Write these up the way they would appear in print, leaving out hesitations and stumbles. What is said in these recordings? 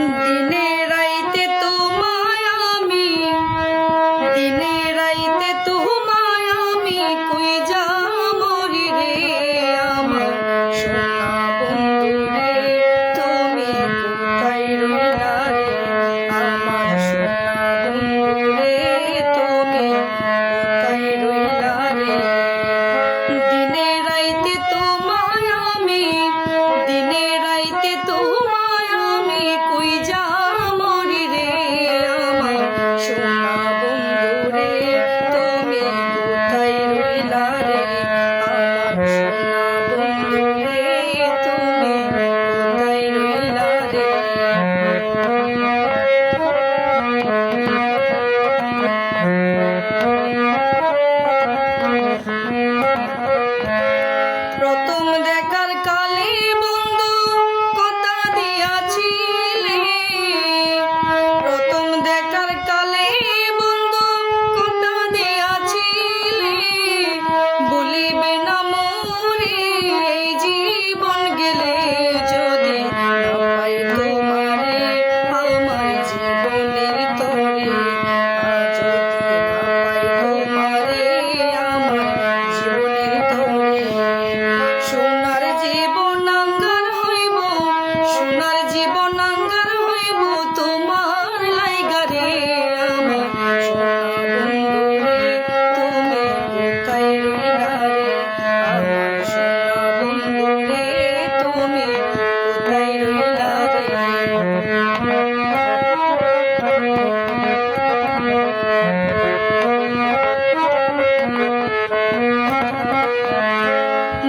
দিনে রাইতে তোমায় আমি, দিনে রাইতে তোমায় আমি কই যা মরি রে আমার সোনা বন্ধু রে, তুমি কোথায় রইলা রে আমার সোনা বন্ধু রে, তুমি কোথায় রইলা রে। দিনে রাইতে তোমায় আমি, দিনে রাইতে তোমায় আমি কই যা মরি রে আমার সোনা বন্ধু রে, তুমি কোথায় রইলা রে আমার সোনা বন্ধু রে, তুমি কোথায় রইলা রে। প্রথম দেখার কালে বন্ধু কথা দিয়াছিলে, প্রথম দেখার কালে বন্ধু কথা দিয়াছিলে, বলিবে না মোরে এই জীবন গেলে যদি না পাই তোমারে আমার জীবনের তরে, যদি না পাই তোমারে আমার জীবনের তরে। সোনার জীবন আঙ্গার হইব, সোনার জীবন আঙ্গার হইব তোমার লাইগা রে আমার সোনা বন্ধু রে, তুমি কোথায় রইলা রে আমার সোনা বন্ধু রে, তুমি কোথায় রইলা রে।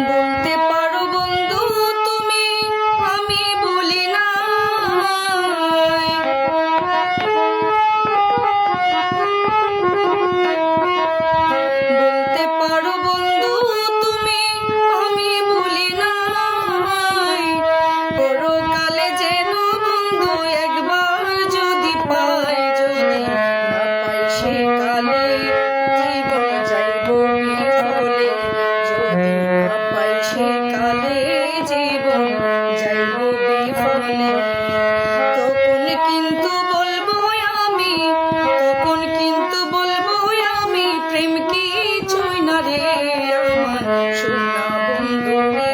বলতে পারো বন্ধু তুমি আমি বলি না, বলতে পারো বন্ধু তুমি আমি বলি না, পরকালে যেন বন্ধু একবার যদি পাই, যদি না পাই সে কালে জীবন যাইব বিফলে, যদি না পাই সে কালে জীবন যাইব বিফলে। তখন কিন্তু বলবো আমি, তখন কিন্তু বলবো আমি প্রেম কিছুই না রে আমার সোনা বন্ধু রে,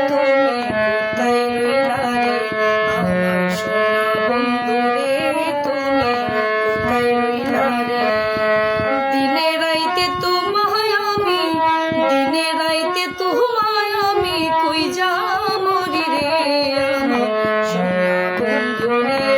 তুমি কোথায় রইলা রে আমার সোনা বন্ধু রে, তুমি কোথায় রইলা রে। দিনে রাইতে তোমায় আমি, দিনে রাইতে তোমায় আমি কই যা মরি রে আমার সোনা বন্ধু রে,